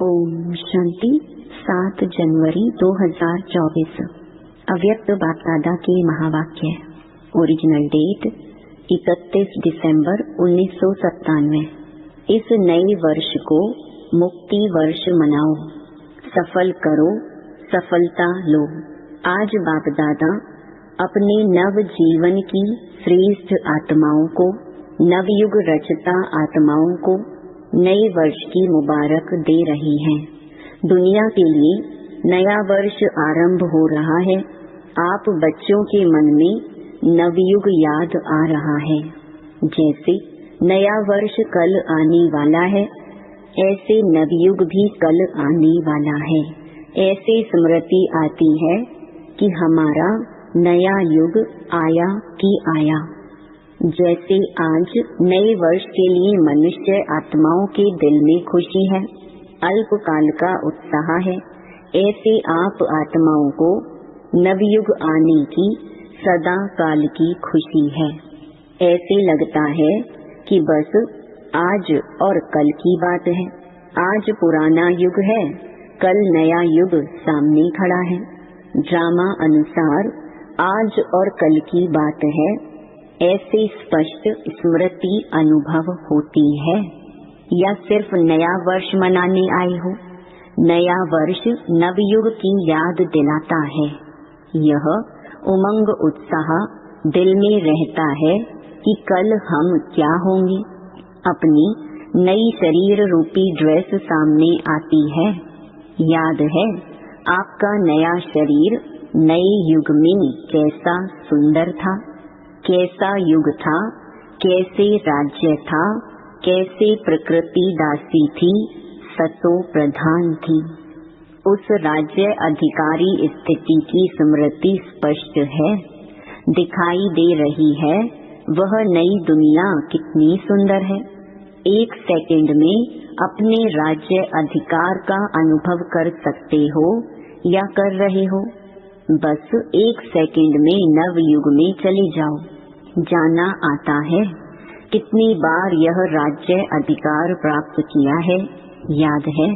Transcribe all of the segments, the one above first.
ओम शांति। 7 जनवरी 2024। अव्यक्त बाप दादा के महावाक्य। ओरिजिनल डेट 31 दिसंबर 1997। इस नए वर्ष को मुक्ति वर्ष मनाओ, सफल करो, सफलता लो। आज बाप दादा अपने नव जीवन की श्रेष्ठ आत्माओं को, नवयुग रचता आत्माओं को नए वर्ष की मुबारक दे रही हैं। दुनिया के लिए नया वर्ष आरंभ हो रहा है। आप बच्चों के मन में नवयुग याद आ रहा है। जैसे नया वर्ष कल आने वाला है, ऐसे नवयुग भी कल आने वाला है। ऐसे स्मृति आती है कि हमारा नया युग आया कि आया। जैसे आज नए वर्ष के लिए मनुष्य आत्माओं के दिल में खुशी है, अल्पकाल का उत्साह है, ऐसे आप आत्माओं को नवयुग आने की सदा काल की खुशी है। ऐसे लगता है कि बस आज और कल की बात है। आज पुराना युग है, कल नया युग सामने खड़ा है। ड्रामा अनुसार आज और कल की बात है। ऐसे स्पष्ट स्मृति अनुभव होती है। या सिर्फ नया वर्ष मनाने आए हो? नया वर्ष नवयुग की याद दिलाता है। यह उमंग उत्साह दिल में रहता है कि कल हम क्या होंगे। अपनी नई शरीर रूपी ड्रेस सामने आती है। याद है आपका नया शरीर नए युग में कैसा सुंदर था, कैसा युग था, कैसे राज्य था, कैसे प्रकृति दासी थी, सतो प्रधान थी। उस राज्य अधिकारी स्थिति की स्मृति स्पष्ट है, दिखाई दे रही है। वह नई दुनिया कितनी सुंदर है। 1 सेकंड में अपने राज्य अधिकार का अनुभव कर सकते हो या कर रहे हो। बस 1 सेकंड में नव युग में चले जाओ। जाना आता है कितनी बार यह राज्य अधिकार प्राप्त किया है, याद है।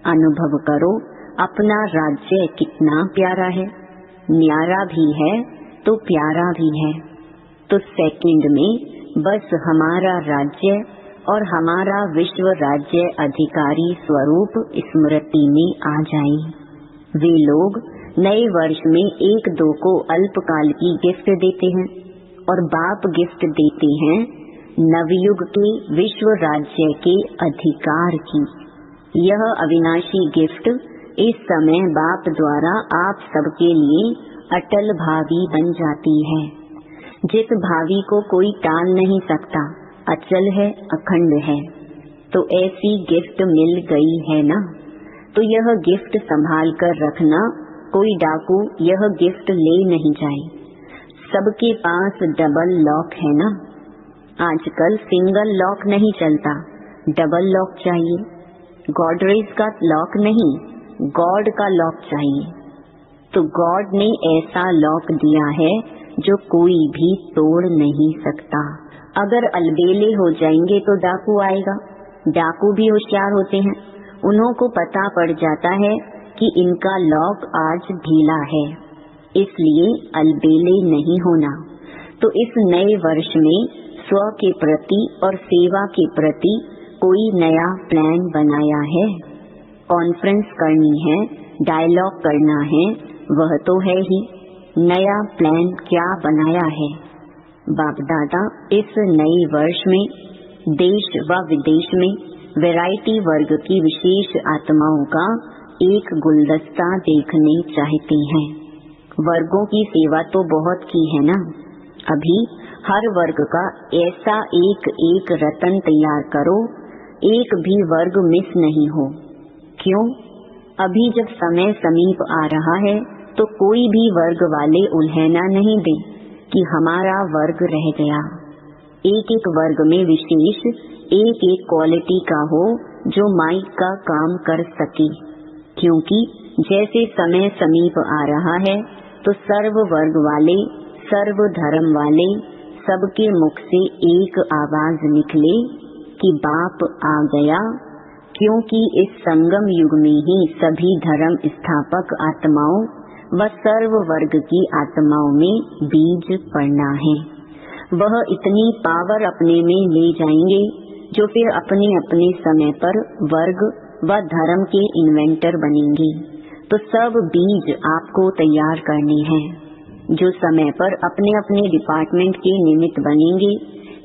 अनुभव करो अपना राज्य कितना प्यारा है। न्यारा भी है तो प्यारा भी है। तो सेकंड में बस हमारा राज्य और हमारा विश्व राज्य अधिकारी स्वरूप स्मृति में आ जाए। वे लोग नए वर्ष में 1-2 को अल्पकाल की गिफ्ट देते हैं और बाप गिफ्ट देते हैं नवयुग के विश्व राज्य के अधिकार की। यह अविनाशी गिफ्ट इस समय बाप द्वारा आप सबके लिए अटल भावी बन जाती है। जिस भावी को कोई टाल नहीं सकता, अचल है, अखंड है। तो ऐसी गिफ्ट मिल गई है ना, तो यह गिफ्ट संभाल कर रखना। कोई डाकू यह गिफ्ट ले नहीं जाए। सबके पास डबल लॉक है ना। आजकल सिंगल लॉक नहीं चलता, डबल लॉक चाहिए। गॉडरेज का लॉक नहीं, गॉड का लॉक चाहिए। तो गॉड ने ऐसा लॉक दिया है जो कोई भी तोड़ नहीं सकता। अगर अलबेले हो जाएंगे तो डाकू आएगा। डाकू भी होशियार होते हैं, उन्हों को पता पड़ जाता है कि इनका लॉक आज ढीला है, इसलिए अलबेले नहीं होना। तो इस नए वर्ष में स्व के प्रति और सेवा के प्रति कोई नया प्लान बनाया है? कॉन्फ्रेंस करनी है, डायलॉग करना है, वह तो है ही। नया प्लान क्या बनाया है? बाप दादा इस नए वर्ष में देश व विदेश में वैरायटी वर्ग की विशेष आत्माओं का एक गुलदस्ता देखने चाहते हैं। वर्गों की सेवा तो बहुत की है ना। अभी हर वर्ग का ऐसा एक रतन तैयार करो, एक भी वर्ग मिस नहीं हो। क्यों? अभी जब समय समीप आ रहा है तो कोई भी वर्ग वाले उल्हेना नहीं दे कि हमारा वर्ग रह गया। एक वर्ग में विशेष एक क्वालिटी का हो जो माइक का काम कर सके। क्योंकि जैसे समय समीप आ रहा है तो सर्व वर्ग वाले, सर्व धर्म वाले सबके मुख से एक आवाज निकले कि बाप आ गया, क्योंकि इस संगम युग में ही सभी धर्म स्थापक आत्माओं व सर्व वर्ग की आत्माओं में बीज पड़ना है। वह इतनी पावर अपने में ले जाएंगे जो फिर अपने अपने समय पर वर्ग व धर्म के इन्वेंटर बनेंगे। तो सब बीज आपको तैयार करने हैं जो समय पर अपने अपने डिपार्टमेंट के निमित्त बनेंगे,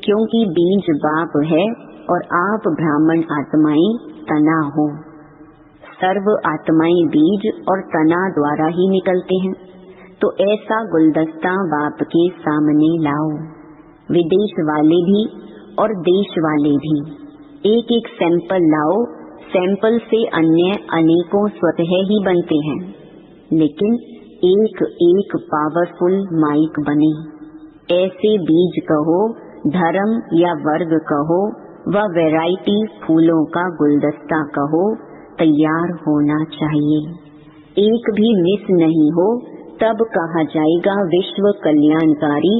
क्योंकि बीज बाप है और आप ब्राह्मण आत्माएं तना हो। सर्व आत्माएं बीज और तना द्वारा ही निकलते हैं। तो ऐसा गुलदस्ता बाप के सामने लाओ। विदेश वाले भी और देश वाले भी एक एक सैंपल लाओ। सैंपल से अन्य अनेकों स्वतः ही बनते हैं, लेकिन एक एक पावरफुल माइक बने। ऐसे बीज कहो, धर्म या वर्ग कहो व वैरायटी फूलों का गुलदस्ता कहो, तैयार होना चाहिए। एक भी मिस नहीं हो, तब कहा जाएगा विश्व कल्याणकारी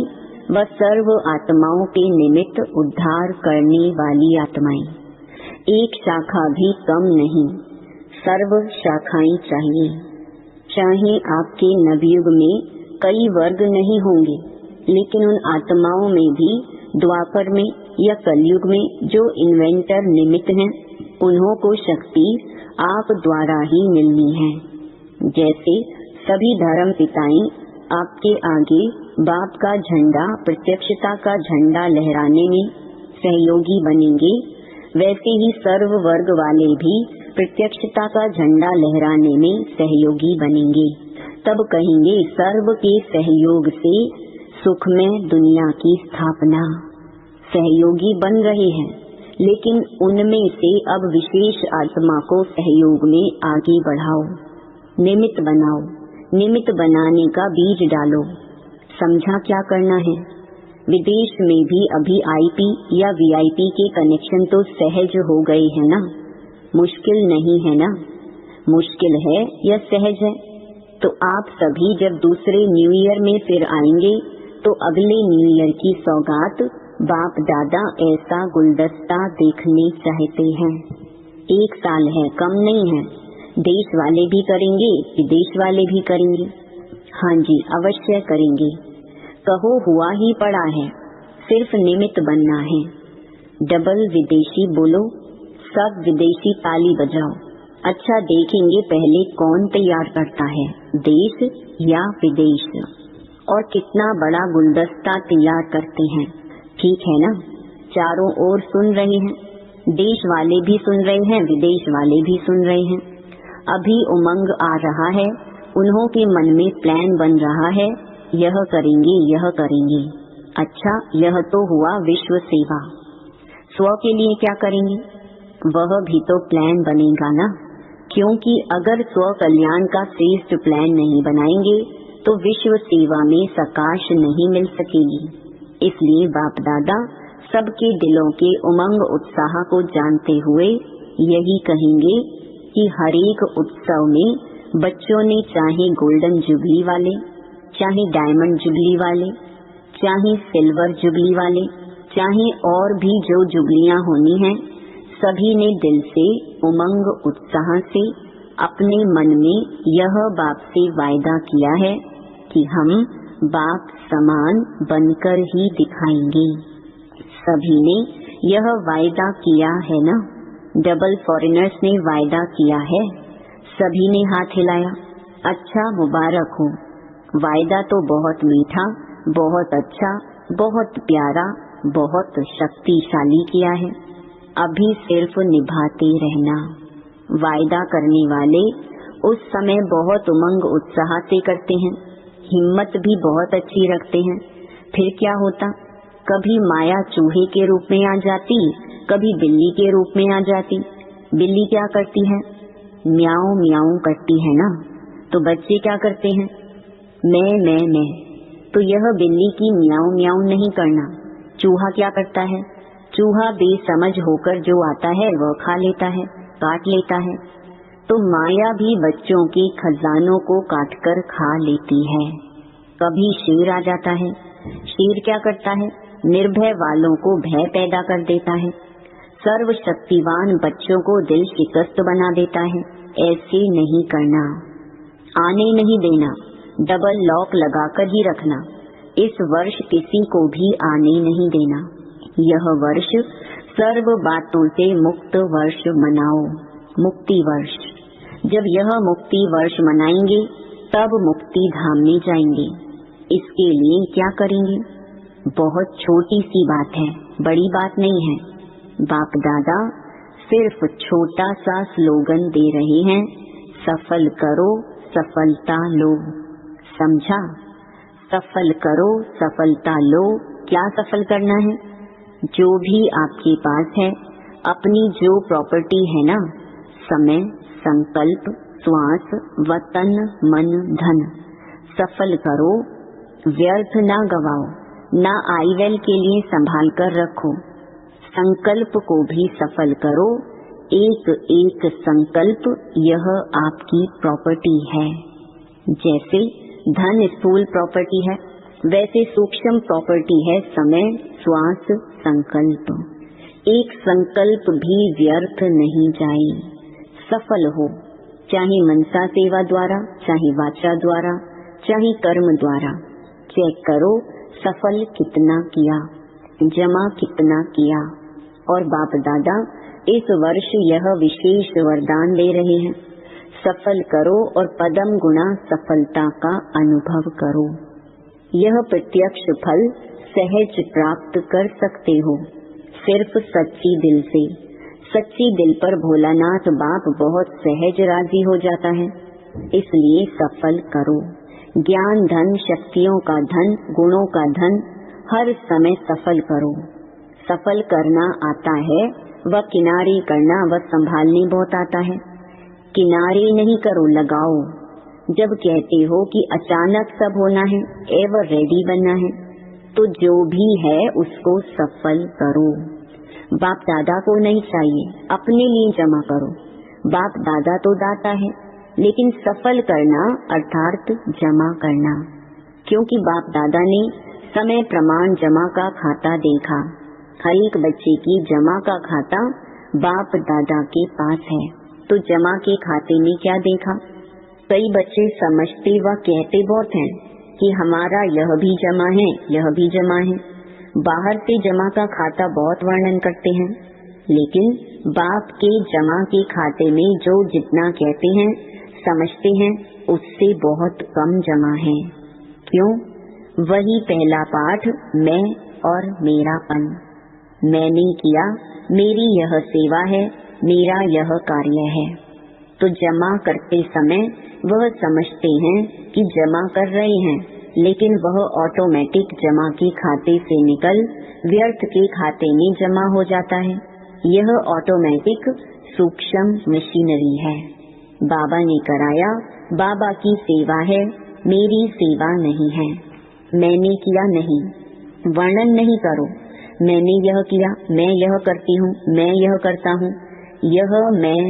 व सर्व आत्माओं के निमित्त उद्धार करने वाली आत्माएं। एक शाखा भी कम नहीं, सर्व शाखाएं चाहिए। चाहे आपके नवयुग में कई वर्ग नहीं होंगे, लेकिन उन आत्माओं में भी द्वापर में या कलयुग में जो इन्वेंटर निमित्त हैं, उन्हों को शक्ति आप द्वारा ही मिलनी है। जैसे सभी धर्म पिताएं आपके आगे बाप का झंडा, प्रत्यक्षता का झंडा लहराने में सहयोगी बनेंगे, वैसे ही सर्व वर्ग वाले भी प्रत्यक्षता का झंडा लहराने में सहयोगी बनेंगे। तब कहेंगे सर्व के सहयोग से सुखमय दुनिया की स्थापना। सहयोगी बन रहे हैं, लेकिन उनमें से अब विशेष आत्मा को सहयोग में आगे बढ़ाओ, निमित्त बनाओ। निमित्त बनाने का बीज डालो। समझा क्या करना है? विदेश में भी अभी आईपी या वीआईपी के कनेक्शन तो सहज हो गए हैं ना? मुश्किल नहीं है ना? मुश्किल है या सहज है? तो आप सभी जब दूसरे न्यू ईयर में फिर आएंगे तो अगले न्यू ईयर की सौगात बाप दादा ऐसा गुलदस्ता देखने चाहते हैं। 1 साल है, कम नहीं है। देश वाले भी करेंगे, विदेश वाले भी करेंगे। हाँ जी, अवश्य करेंगे। कहो हुआ ही पड़ा है, सिर्फ निमित्त बनना है। डबल विदेशी बोलो, सब विदेशी ताली बजाओ। अच्छा, देखेंगे पहले कौन तैयार करता है, देश या विदेश, और कितना बड़ा गुलदस्ता तैयार करते हैं। ठीक है ना? चारों ओर सुन रहे हैं, देश वाले भी सुन रहे हैं, विदेश वाले भी सुन रहे हैं। अभी उमंग आ रहा है, उन्हों के मन में प्लान बन रहा है, यह करेंगे, यह करेंगे। अच्छा, यह तो हुआ विश्व सेवा। स्व के लिए क्या करेंगे? वह भी तो प्लान बनेगा ना, क्योंकि अगर स्व कल्याण का श्रेष्ठ प्लान नहीं बनाएंगे तो विश्व सेवा में सकाश नहीं मिल सकेगी। इसलिए बाप दादा सबके दिलों के उमंग उत्साह को जानते हुए यही कहेंगे कि हरेक उत्सव में बच्चों ने चाहे गोल्डन जुबली वाले, चाहे डायमंड जुबली वाले, चाहे सिल्वर जुबली वाले, चाहे और भी जो जुबलियां होनी हैं, सभी ने दिल से उमंग उत्साह से अपने मन में यह बाप से वायदा किया है कि हम बाप समान बनकर ही दिखाएंगे। सभी ने यह वायदा किया है ना? डबल फॉरेनर्स ने वायदा किया है, सभी ने हाथ हिलाया। अच्छा, मुबारक हो। वायदा तो बहुत मीठा, बहुत अच्छा, बहुत प्यारा, बहुत शक्तिशाली किया है। अभी सिर्फ निभाते रहना। वायदा करने वाले उस समय बहुत उमंग उत्साह से करते हैं, हिम्मत भी बहुत अच्छी रखते हैं। फिर क्या होता? कभी माया चूहे के रूप में आ जाती, कभी बिल्ली के रूप में आ जाती। बिल्ली क्या करती है? म्याऊं म्याऊं करती है ना। तो बच्चे क्या करते हैं? मैं। तो यह बिल्ली की म्याऊं म्याऊं नहीं करना। चूहा क्या करता है? चूहा बेसमझ होकर जो आता है वह खा लेता है, काट लेता है। तो माया भी बच्चों के खजानों को काटकर खा लेती है। कभी शेर आ जाता है। शेर क्या करता है? निर्भय वालों को भय पैदा कर देता है। सर्वशक्तिवान बच्चों को दिल शिकस्त बना देता है। ऐसे नहीं करना, आने नहीं देना, डबल लॉक लगाकर ही रखना। इस वर्ष किसी को भी आने नहीं देना। यह वर्ष सर्व बातों से मुक्त वर्ष मनाओ, मुक्ति वर्ष। जब यह मुक्ति वर्ष मनाएंगे तब मुक्ति धाम में जाएंगे। इसके लिए क्या करेंगे? बहुत छोटी सी बात है, बड़ी बात नहीं है। बाप दादा सिर्फ छोटा सा स्लोगन दे रहे हैं, सफल करो सफलता लो। समझा? सफल करो सफलता लो। क्या सफल करना है? जो भी आपके पास है, अपनी जो प्रॉपर्टी है ना, समय, संकल्प, श्वास, वतन, मन, धन, सफल करो। व्यर्थ ना गवाओ, ना आईवेल के लिए संभाल कर रखो। संकल्प को भी सफल करो। एक एक संकल्प यह आपकी प्रॉपर्टी है। जैसे धन स्थूल प्रॉपर्टी है, वैसे सूक्ष्म प्रॉपर्टी है समय, श्वास, संकल्प। एक संकल्प भी व्यर्थ नहीं जाए। सफल हो, चाहे मनसा सेवा द्वारा, चाहे वाचा द्वारा, चाहे कर्म द्वारा। चेक करो सफल कितना किया, जमा कितना किया। और बाप दादा इस वर्ष यह विशेष वरदान दे रहे हैं, सफल करो और पदम गुणा सफलता का अनुभव करो। यह प्रत्यक्ष फल सहज प्राप्त कर सकते हो, सिर्फ सच्ची दिल से। सच्ची दिल पर भोलानाथ बाप बहुत सहज राजी हो जाता है। इसलिए सफल करो। ज्ञान धन, शक्तियों का धन, गुणों का धन हर समय सफल करो। सफल करना आता है, वह किनारे करना, वह संभालने बहुत आता है। किनारे नहीं करो, लगाओ। जब कहते हो कि अचानक सब होना है, एवर रेडी बनना है, तो जो भी है उसको सफल करो। बाप दादा को नहीं चाहिए, अपने लिए जमा करो। बाप दादा तो दाता है, लेकिन सफल करना अर्थात जमा करना। क्योंकि बाप दादा ने समय प्रमाण जमा का खाता देखा। हर एक बच्चे की जमा का खाता बाप दादा के पास है। तो जमा के खाते में क्या देखा? कई बच्चे समझते व कहते बहुत हैं कि हमारा यह भी जमा है, यह भी जमा है। बाहर से जमा का खाता बहुत वर्णन करते हैं, लेकिन बाप के जमा के खाते में जो जितना कहते हैं, समझते हैं, उससे बहुत कम जमा है। क्यों? वही पहला पाठ, मैं और मेरापन। मैंने किया, मेरी यह सेवा है, मेरा यह कार्य है। तो जमा करते समय वह समझते हैं कि जमा कर रहे हैं, लेकिन वह ऑटोमेटिक जमा के खाते से निकल व्यर्थ के खाते में जमा हो जाता है। यह ऑटोमेटिक सूक्ष्म मशीनरी है। बाबा ने कराया, बाबा की सेवा है, मेरी सेवा नहीं है। मैंने किया नहीं, वर्णन नहीं करो। मैंने यह किया, मैं यह करती हूँ, मैं यह करता हूँ, यह मैं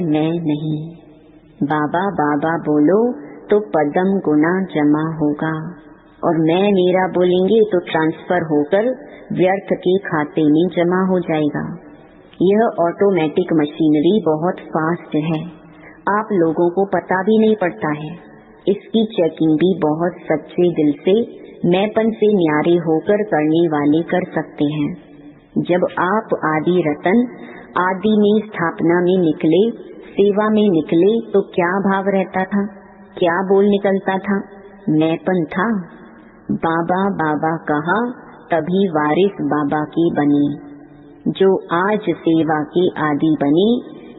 नहीं। बाबा बाबा बोलो तो पदम गुना जमा होगा, और मैं मेरा बोलेंगे तो ट्रांसफर होकर व्यर्थ के खाते में जमा हो जाएगा। यह ऑटोमेटिक मशीनरी बहुत फास्ट है, आप लोगों को पता भी नहीं पड़ता है। इसकी चेकिंग भी बहुत सच्चे दिल से, मैंपन से न्यारे होकर करने वाले कर सकते हैं। जब आप आदि रतन आदि में स्थापना में निकले, सेवा में निकले, तो क्या भाव रहता था, क्या बोल निकलता था? मैंपन था। बाबा बाबा कहा तभी वारिस बाबा की बनी। जो आज सेवा के आदि बने,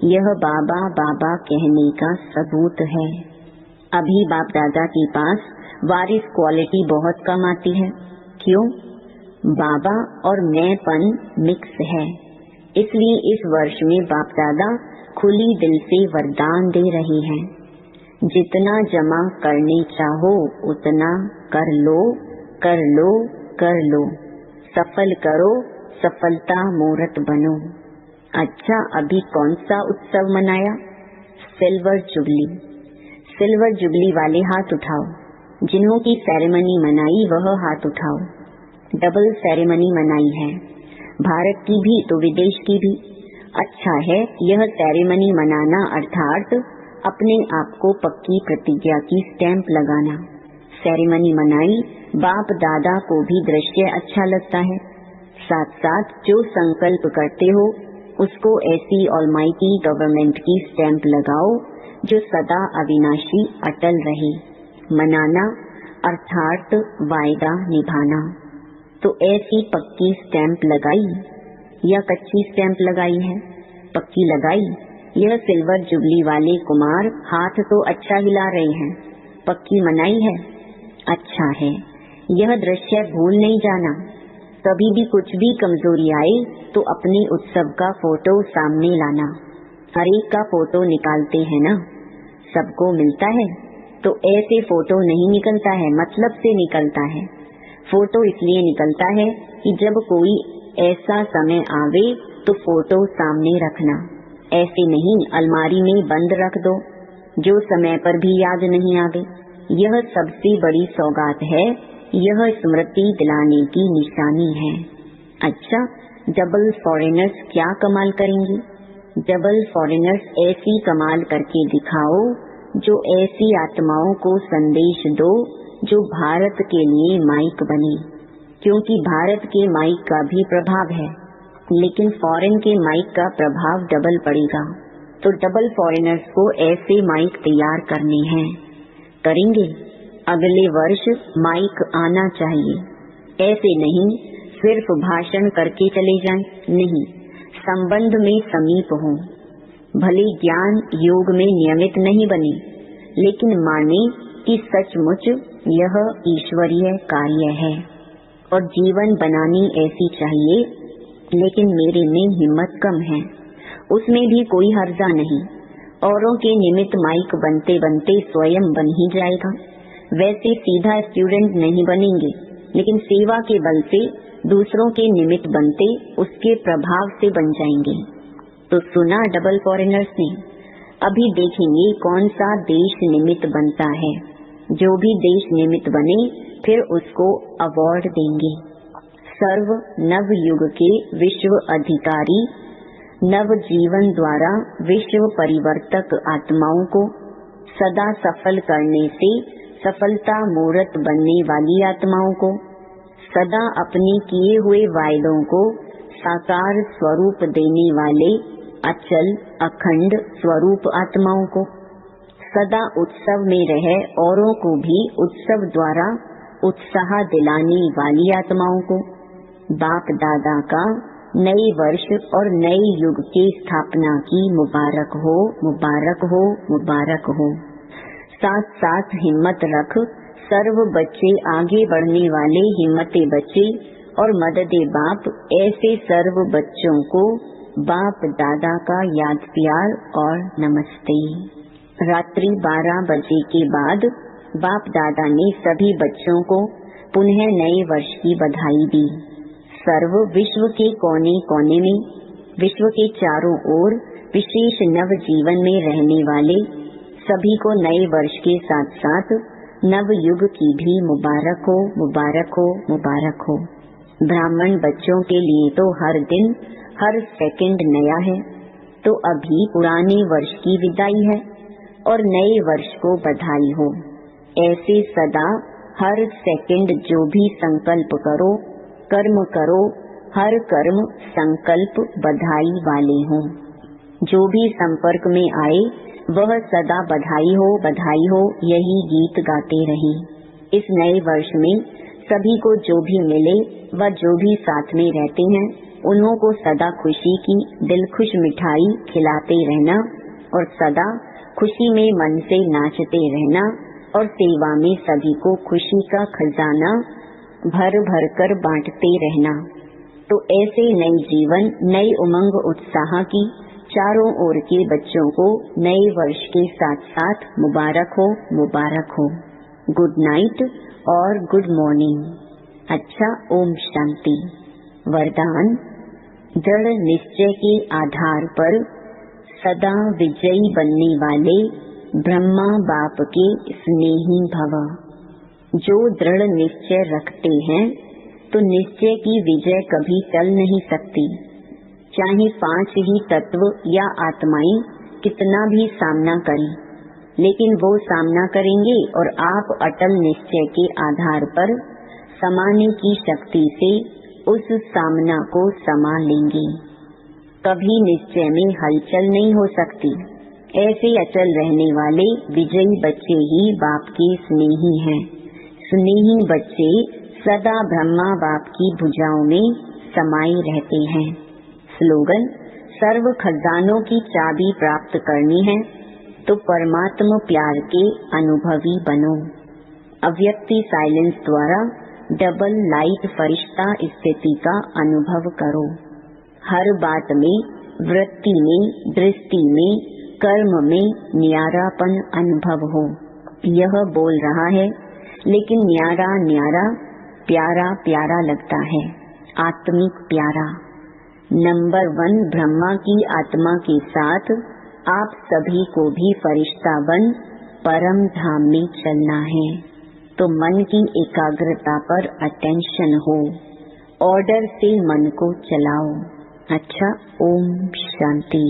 यह बाबा बाबा कहने का सबूत है। अभी बाप दादा के पास वारिस क्वालिटी बहुत कम आती है। क्यों? बाबा और मैंपन मिक्स है। इसलिए इस वर्ष में बाप दादा खुली दिल से वरदान दे रहे हैं, जितना जमा करने चाहो उतना कर लो, कर लो, कर लो। सफल करो, सफलता मूर्त बनो। अच्छा, अभी कौन सा उत्सव मनाया? Silver jubilee. सिल्वर जुबली वाले हाथ उठाओ। जिन्हों की सेरेमनी मनाई वह हाथ उठाओ। डबल सेरेमनी मनाई है, भारत की भी तो विदेश की भी। अच्छा है यह सेरेमनी मनाना, अर्थात अपने आप को पक्की प्रतिज्ञा की स्टैंप लगाना। सेरेमनी मनाई, बाप दादा को भी दृश्य अच्छा लगता है। साथ साथ जो संकल्प करते हो उसको ऐसी ऑलमाइटी गवर्नमेंट की स्टैंप लगाओ जो सदा अविनाशी अटल रहे। मनाना अर्थात वायदा निभाना। तो ऐसी पक्की स्टैंप लगाई या कच्ची स्टैंप लगाई है? पक्की लगाई। यह सिल्वर जुबली वाले कुमार हाथ तो अच्छा हिला रहे हैं। पक्की मनाई है। अच्छा है। यह दृश्य भूल नहीं जाना। कभी भी कुछ भी कमजोरी आए तो अपने उत्सव का फोटो सामने लाना। हर एक का फोटो निकालते हैं ना, सबको मिलता है। तो ऐसे फोटो नहीं निकलता है, मतलब से निकलता है। फोटो इसलिए निकलता है कि जब कोई ऐसा समय आवे तो फोटो सामने रखना। ऐसे नहीं अलमारी में बंद रख दो जो समय पर भी याद नहीं आवे। यह सबसे बड़ी सौगात है। यह स्मृति दिलाने की निशानी है। अच्छा, डबल फॉरेनर्स क्या कमाल करेंगे? डबल फॉरेनर्स ऐसी कमाल करके दिखाओ जो ऐसी आत्माओं को संदेश दो जो भारत के लिए माइक बने। क्योंकि भारत के माइक का भी प्रभाव है, लेकिन फॉरेन के माइक का प्रभाव डबल पड़ेगा। तो डबल फॉरेनर्स को ऐसे माइक तैयार करने हैं। करेंगे। अगले वर्ष माइक आना चाहिए। ऐसे नहीं सिर्फ भाषण करके चले जाएं, नहीं, संबंध में समीप हो। भले ज्ञान योग में नियमित नहीं बने, लेकिन माने कि सचमुच यह ईश्वरीय कार्य है और जीवन बनानी ऐसी चाहिए। लेकिन मेरे में हिम्मत कम है, उसमें भी कोई हर्जा नहीं। औरों के निमित्त माइक बनते बनते स्वयं बन ही जाएगा। वैसे सीधा स्टूडेंट नहीं बनेंगे, लेकिन सेवा के बल से दूसरों के निमित्त बनते उसके प्रभाव से बन जाएंगे। तो सुना डबल फॉरेनर्स ने। अभी देखेंगे कौन सा देश निमित्त बनता है। जो भी देश निमित्त बने फिर उसको अवार्ड देंगे। सर्व नव युग के विश्व अधिकारी, नव जीवन द्वारा विश्व परिवर्तक आत्माओं को सदा सफल करने से सफलता मूर्त बनने वाली आत्माओं को, सदा अपने किए हुए वायदों को साकार स्वरूप देने वाले अचल अखंड स्वरूप आत्माओं को, सदा उत्सव में रहे औरों को भी उत्सव द्वारा उत्साह दिलाने वाली आत्माओं को, बाप दादा का नए वर्ष और नए युग की स्थापना की मुबारक हो, मुबारक हो, मुबारक हो। साथ साथ हिम्मत रख, सर्व बच्चे आगे बढ़ने वाले हिम्मते बच्चे और मददे बाप, ऐसे सर्व बच्चों को बाप दादा का याद प्यार और नमस्ते। रात्रि 12 बजे के बाद बाप दादा ने सभी बच्चों को पुनः नए वर्ष की बधाई दी। सर्व विश्व के कोने कोने में, विश्व के चारों ओर विशेष नव जीवन में रहने वाले सभी को नए वर्ष के साथ साथ नव युग की भी मुबारक हो, मुबारक हो, मुबारक हो। ब्राह्मण बच्चों के लिए तो हर दिन हर सेकंड नया है। तो अभी पुराने वर्ष की विदाई है और नए वर्ष को बधाई हो। ऐसे सदा हर सेकंड जो भी संकल्प करो, कर्म करो, हर कर्म संकल्प बधाई वाले हों। जो भी संपर्क में आए वह सदा बधाई हो यही गीत गाते रहे। इस नए वर्ष में सभी को जो भी मिले व जो भी साथ में रहते हैं उन्हों को सदा खुशी की दिलखुश मिठाई खिलाते रहना और सदा खुशी में मन से नाचते रहना और सेवा में सभी को खुशी का खजाना भर भर कर बांटते रहना। तो ऐसे नए जीवन, नई उमंग उत्साह की चारों ओर के बच्चों को नए वर्ष के साथ साथ मुबारक हो, मुबारक हो। गुड नाइट और गुड मॉर्निंग। अच्छा, ओम शांति। वरदान: दृढ़ निश्चय के आधार पर सदा विजयी बनने वाले ब्रह्मा बाप के स्नेही भव। जो दृढ़ निश्चय रखते हैं तो निश्चय की विजय कभी टल नहीं सकती। चाहे 5 ही तत्व या आत्माएं कितना भी सामना करें, लेकिन वो सामना करेंगे और आप अटल निश्चय के आधार पर समाने की शक्ति से उस सामना को समा लेंगे। कभी निश्चय में हलचल नहीं हो सकती। ऐसे अचल रहने वाले विजयी बच्चे ही बाप के स्नेही हैं। स्नेही बच्चे सदा ब्रह्मा बाप की भुजाओं में समाये रहते हैं। स्लोगन: सर्व खजानों की चाबी प्राप्त करनी है तो परमात्मा प्यार के अनुभवी बनो। अव्यक्ति साइलेंस द्वारा डबल लाइट फरिश्ता स्थिति का अनुभव करो। हर बात में, वृत्ति में, दृष्टि में, कर्म में न्यारापन अनुभव हो। यह बोल रहा है लेकिन न्यारा न्यारा, प्यारा प्यारा लगता है, आत्मिक प्यारा। नंबर 1 ब्रह्मा की आत्मा के साथ आप सभी को भी फरिश्ता बन परम धाम में चलना है, तो मन की एकाग्रता पर अटेंशन हो। ऑर्डर से मन को चलाओ। अच्छा, ओम शांति।